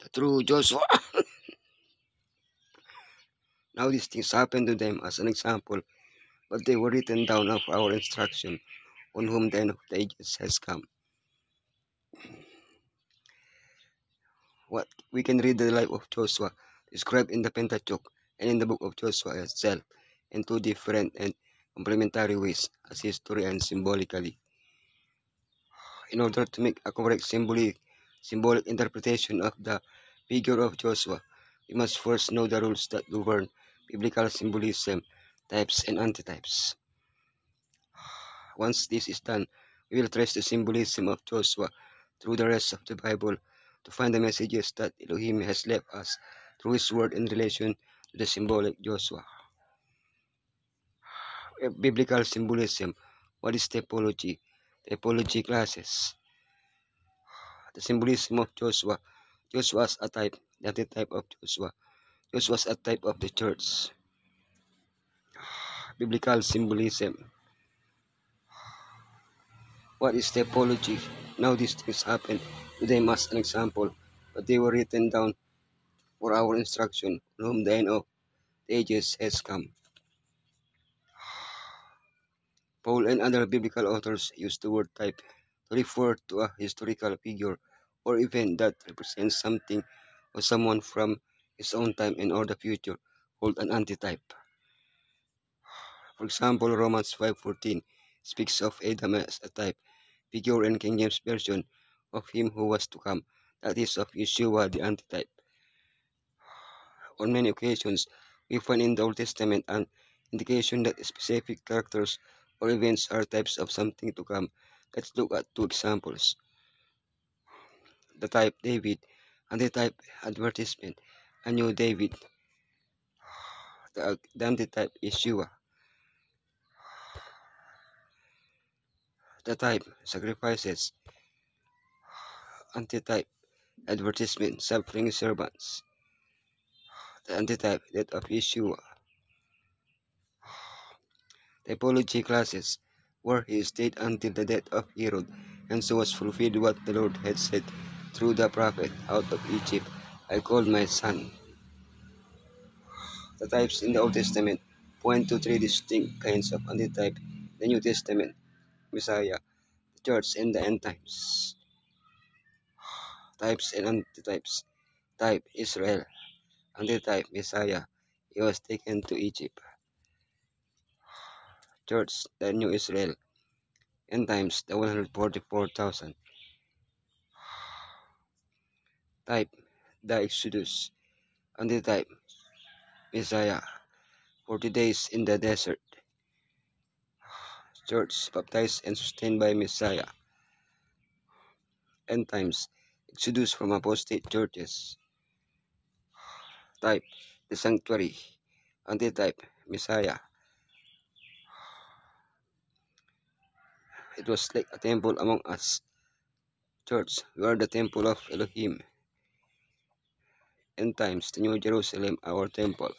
The true Joshua. Now these things happened to them as an example, but they were written down of our instruction, on whom the end of the ages has come. What we can read the life of Joshua described in the Pentateuch and in the book of Joshua itself in two different and complementary ways, as history and symbolically. In order to make a correct symbolic interpretation of the figure of Joshua, we must first know the rules that govern biblical symbolism, types and antitypes. Once this is done, we will trace the symbolism of Joshua through the rest of the Bible to find the messages that Elohim has left us through his word in relation to the symbolic Joshua. Biblical symbolism. What is typology? Typology classes. The symbolism of Joshua. Joshua as a type, the antitype of Joshua. Joshua as a type of the church. Biblical symbolism. What is typology? Now these things happen to them as an example, but they were written down for our instruction, on whom the end of the ages has come. Paul and other biblical authors use the word type to refer to a historical figure or event that represents something or someone from his own time and or the future, called an antitype. For example, Romans 5:14 speaks of Adam as a type, figure in King James Version, of him who was to come, that is, of Yeshua the antitype. On many occasions, we find in the Old Testament an indication that specific characters or events are types of something to come. Let's look at two examples. The type David, antitype advertisement, a new David. The antitype Yeshua. The type sacrifices, antitype advertisement, suffering servants. The antitype death of Yeshua. Typology classes, where he stayed until the death of Herod, and so was fulfilled what the Lord had said through the prophet, out of Egypt I called my son. The types in the Old Testament point to three distinct kinds of antitype: the New Testament, Messiah, the church, and the end times. Types and antitypes. Type Israel, antitype Messiah, he was taken to Egypt. Church, the New Israel, end times, the 144,000. Type, the Exodus, antitype Messiah, 40 days in the desert. Church, baptized and sustained by Messiah. End times, Exodus from apostate churches. Type, the sanctuary, antitype Messiah. It was like a temple among us. Church, we are the temple of Elohim. End times, the New Jerusalem, our temple.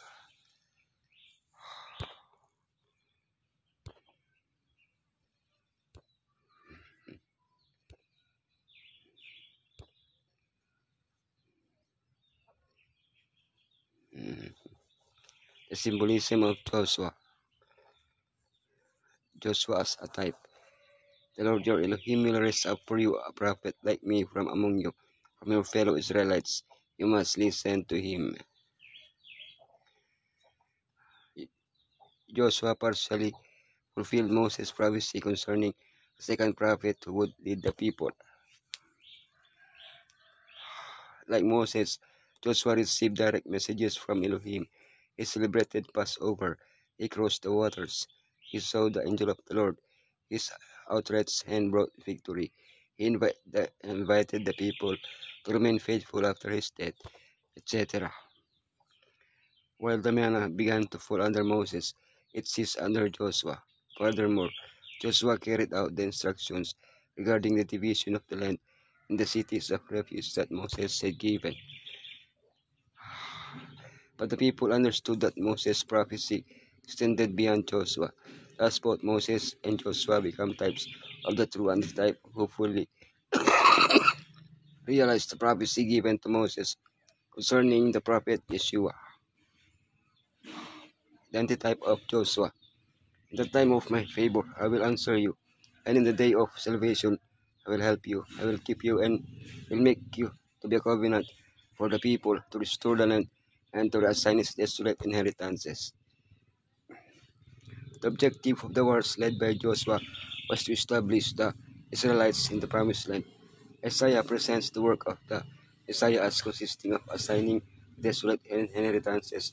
The symbolism of Joshua. Joshua as a type. The Lord your Elohim will raise up for you a prophet like me from among you, from your fellow Israelites. You must listen to him. Joshua partially fulfilled Moses' prophecy concerning the second prophet who would lead the people. Like Moses, Joshua received direct messages from Elohim. He celebrated Passover. He crossed the waters. He saw the angel of the Lord. His outstretched hand brought victory. He invited the people to remain faithful after his death, etc. While the manna began to fall under Moses, it ceased under Joshua. Furthermore, Joshua carried out the instructions regarding the division of the land in the cities of refuge that Moses had given. But the people understood that Moses' prophecy extended beyond Joshua. Thus both Moses and Joshua become types of the true antitype who fully realized the prophecy given to Moses concerning the prophet Yeshua, the antitype of Joshua. In the time of my favor, I will answer you, and in the day of salvation, I will help you. I will keep you and will make you to be a covenant for the people to restore the land and to reassign its desolate inheritances. The objective of the wars led by Joshua was to establish the Israelites in the promised land. Isaiah presents the work of the Messiah as consisting of assigning desolate inheritances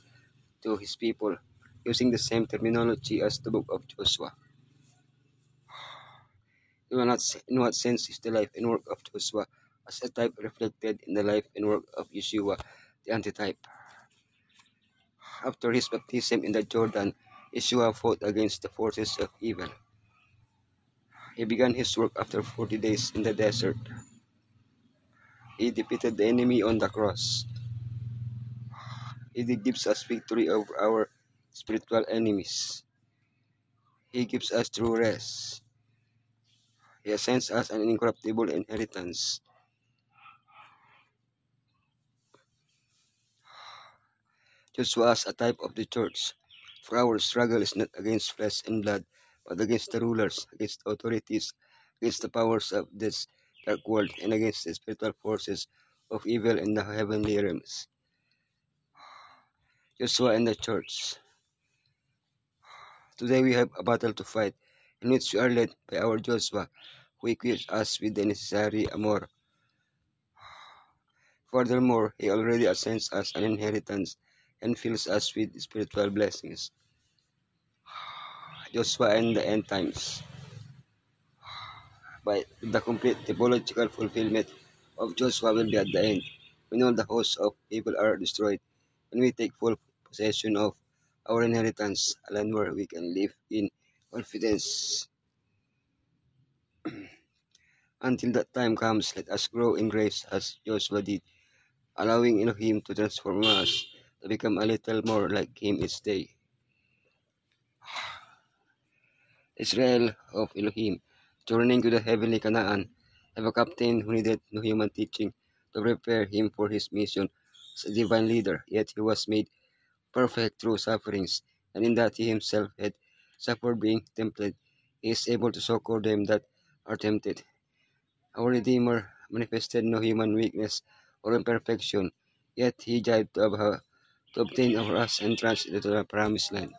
to his people, using the same terminology as the book of Joshua. In what sense is the life and work of Joshua as a type reflected in the life and work of Yeshua, the antitype? After his baptism in the Jordan, Yeshua fought against the forces of evil. He began his work after 40 days in the desert. He defeated the enemy on the cross. He gives us victory over our spiritual enemies. He gives us true rest. He assigns us an incorruptible inheritance. Joshua is a type of the church. For our struggle is not against flesh and blood, but against the rulers, against the authorities, against the powers of this dark world, and against the spiritual forces of evil in the heavenly realms. Joshua and the church. Today we have a battle to fight, in which we are led by our Joshua, who equips us with the necessary armor. Furthermore, he already assigns us an inheritance and fills us with spiritual blessings. Joshua and the end times. By the complete typological fulfillment of Joshua will be at the end, when all the hosts of evil are destroyed, and we take full possession of our inheritance, a land where we can live in confidence. Until that time comes, let us grow in grace as Joshua did, allowing Elohim to transform us to become a little more like him each day. Israel of Elohim, journeying to the heavenly Canaan, have a captain who needed no human teaching to prepare him for his mission as a divine leader, yet he was made perfect through sufferings, and in that he himself had suffered being tempted, he is able to succor them that are tempted. Our Redeemer manifested no human weakness or imperfection, yet he died to obtain our us entrance into the promised land.